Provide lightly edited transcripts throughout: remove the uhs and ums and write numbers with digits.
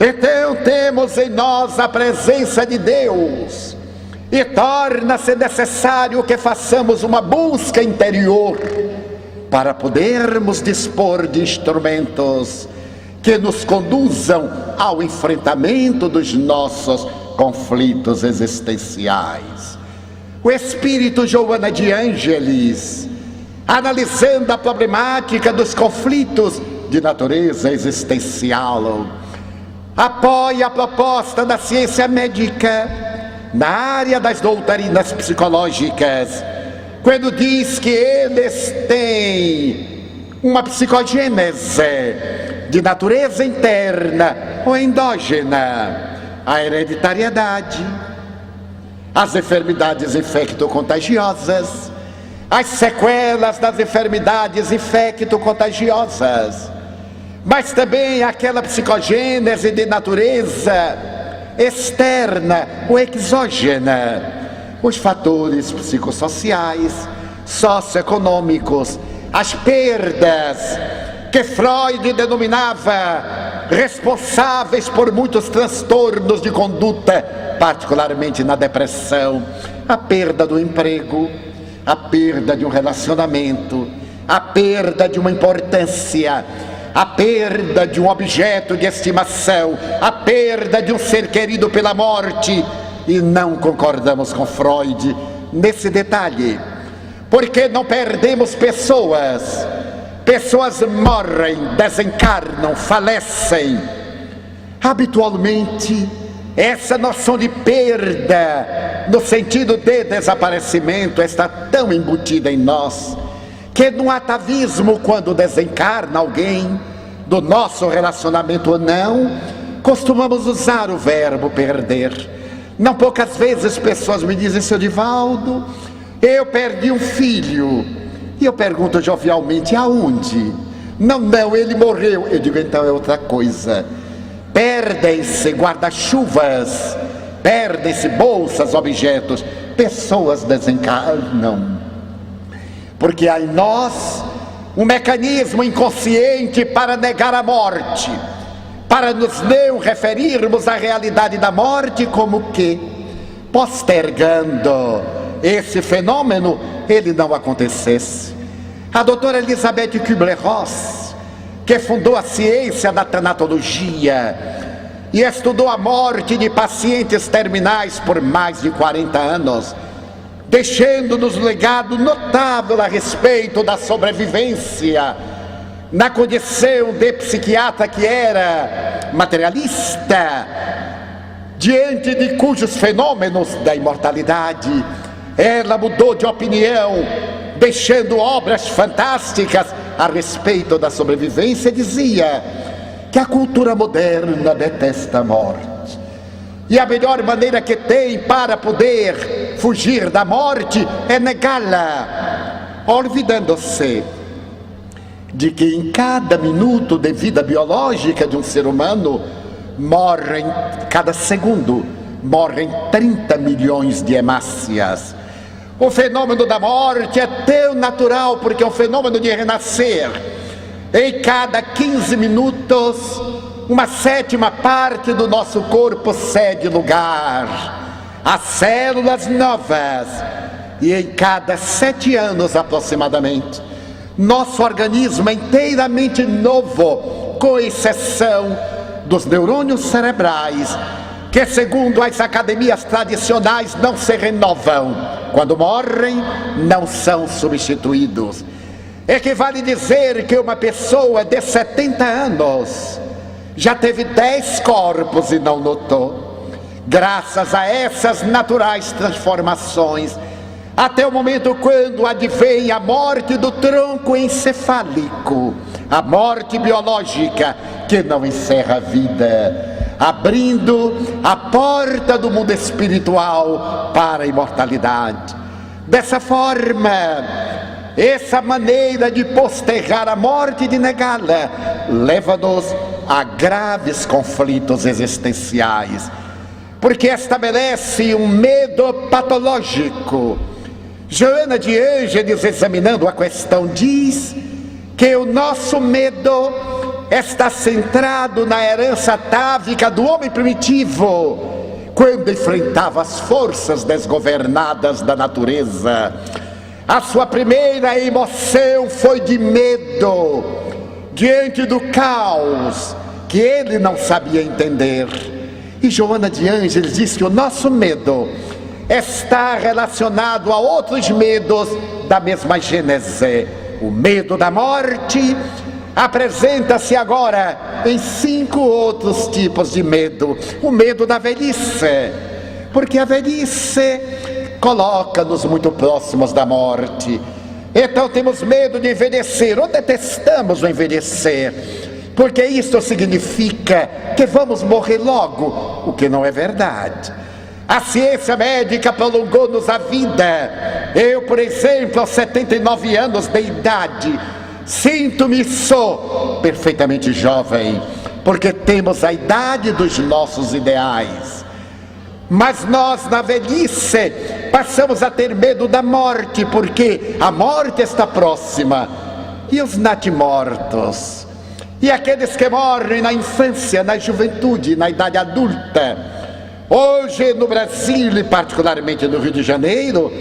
Então temos em nós a presença de Deus, e torna-se necessário que façamos uma busca interior para podermos dispor de instrumentos que nos conduzam ao enfrentamento dos nossos conflitos existenciais. O espírito Joana de Ângeles, analisando a problemática dos conflitos de natureza existencial, apoia a proposta da ciência médica na área das doutrinas psicológicas, quando diz que eles têm uma psicogênese de natureza interna ou endógena, a hereditariedade, as enfermidades infecto-contagiosas, as sequelas das enfermidades infecto-contagiosas, mas também aquela psicogênese de natureza externa ou exógena, os fatores psicossociais, socioeconômicos, as perdas que Freud denominava responsáveis por muitos transtornos de conduta, particularmente na depressão, a perda do emprego, a perda de um relacionamento, a perda de uma importância, a perda de um objeto de estimação, a perda de um ser querido pela morte. E não concordamos com Freud nesse detalhe, porque não perdemos pessoas. Pessoas morrem, desencarnam, falecem. Habitualmente, essa noção de perda, no sentido de desaparecimento, está tão embutida em nós, que no atavismo, quando desencarna alguém, do nosso relacionamento ou não, costumamos usar o verbo perder. Não poucas vezes pessoas me dizem: seu Divaldo, eu perdi um filho. E eu pergunto jovialmente: aonde? Não, ele morreu. Eu digo: então é outra coisa. Perdem-se guarda-chuvas, perdem-se bolsas, objetos. Pessoas desencarnam porque há em nós um mecanismo inconsciente para negar a morte, para nos não referirmos à realidade da morte como que postergando esse fenômeno ele não acontecesse. A doutora Elizabeth Kübler-Ross, que fundou a ciência da tanatologia e estudou a morte de pacientes terminais por mais de 40 anos, deixando-nos um legado notável a respeito da sobrevivência, na condição de psiquiatra que era materialista, diante de cujos fenômenos da imortalidade ela mudou de opinião, deixando obras fantásticas a respeito da sobrevivência. Dizia que a cultura moderna detesta a morte, e a melhor maneira que tem para poder fugir da morte é negá-la, olvidando-se de que em cada minuto de vida biológica de um ser humano morrem, cada segundo, morrem 30 milhões de hemácias. O fenômeno da morte é tão natural porque é um fenômeno de renascer. Em cada 15 minutos, uma sétima parte do nosso corpo cede lugar a células novas, e em cada 7 anos aproximadamente, nosso organismo é inteiramente novo, com exceção dos neurônios cerebrais, que segundo as academias tradicionais não se renovam. Quando morrem, não são substituídos. Equivale dizer que uma pessoa de 70 anos já teve 10 corpos e não notou. Graças a essas naturais transformações, até o momento quando advém a morte do tronco encefálico, a morte biológica que não encerra a vida, abrindo a porta do mundo espiritual para a imortalidade. Dessa forma, essa maneira de postergar a morte e de negá-la leva-nos a graves conflitos existenciais, porque estabelece um medo patológico. Joana de Ângeles, examinando a questão, diz que o nosso medo está centrado na herança atávica do homem primitivo, quando enfrentava as forças desgovernadas da natureza. A sua primeira emoção foi de medo, diante do caos que ele não sabia entender. E Joana de Ângeles diz que o nosso medo está relacionado a outros medos da mesma gênese. O medo da morte apresenta-se agora em 5 outros tipos de medo. O medo da velhice, porque a velhice coloca-nos muito próximos da morte. Então temos medo de envelhecer, ou detestamos o envelhecer, porque isso significa que vamos morrer logo, o que não é verdade. A ciência médica prolongou-nos a vida. Eu, por exemplo, aos 79 anos de idade, sinto-me sou perfeitamente jovem, porque temos a idade dos nossos ideais. Mas nós, na velhice, passamos a ter medo da morte, porque a morte está próxima. E os natimortos? E aqueles que morrem na infância, na juventude, na idade adulta? Hoje, no Brasil, e particularmente no Rio de Janeiro,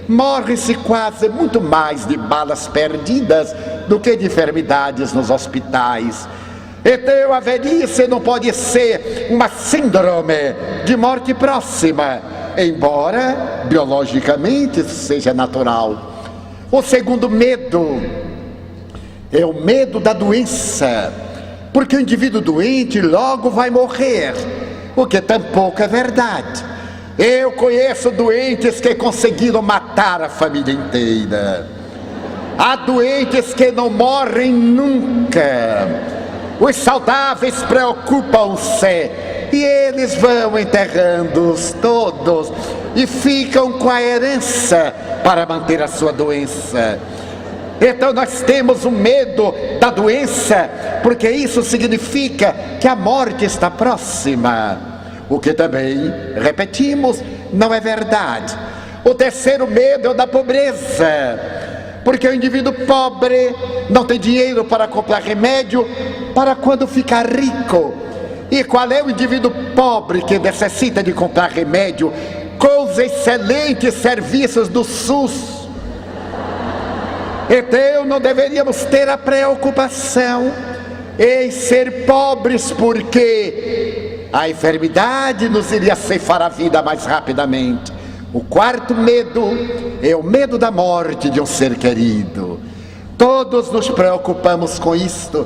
morre-se quase muito mais de balas perdidas do que de enfermidades nos hospitais. Então a velhice não pode ser uma síndrome de morte próxima, embora biologicamente seja natural. O segundo medo é o medo da doença, porque o indivíduo doente logo vai morrer, o que tampouco é verdade. Eu conheço doentes que conseguiram matar a família inteira. Há doentes que não morrem nunca. Os saudáveis preocupam-se e eles vão enterrando-os todos e ficam com a herança para manter a sua doença. Então nós temos o medo da doença, porque isso significa que a morte está próxima, o que também, repetimos, não é verdade. O terceiro medo é o da pobreza, porque o indivíduo pobre não tem dinheiro para comprar remédio para quando ficar rico. E qual é o indivíduo pobre que necessita de comprar remédio com os excelentes serviços do SUS? Então não deveríamos ter a preocupação em ser pobres, porque a enfermidade nos iria ceifar a vida mais rapidamente. O quarto medo é o medo da morte de um ser querido. Todos nos preocupamos com isto.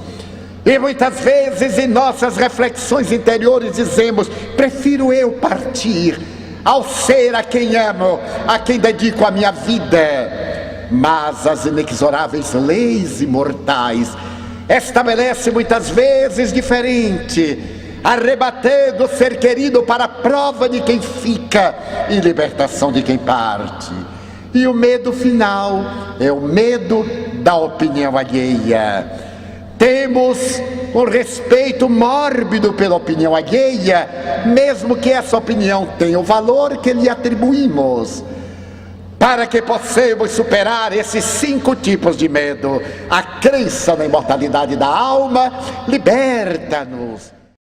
E muitas vezes em nossas reflexões interiores dizemos: prefiro eu partir ao ser a quem amo, a quem dedico a minha vida. Mas as inexoráveis leis imortais estabelecem muitas vezes diferente, arrebatando o ser querido para a prova de quem fica e libertação de quem parte. E o medo final é o medo da opinião alheia. Temos um respeito mórbido pela opinião alheia, mesmo que essa opinião tenha o valor que lhe atribuímos. Para que possamos superar esses 5 tipos de medo, a crença na imortalidade da alma liberta-nos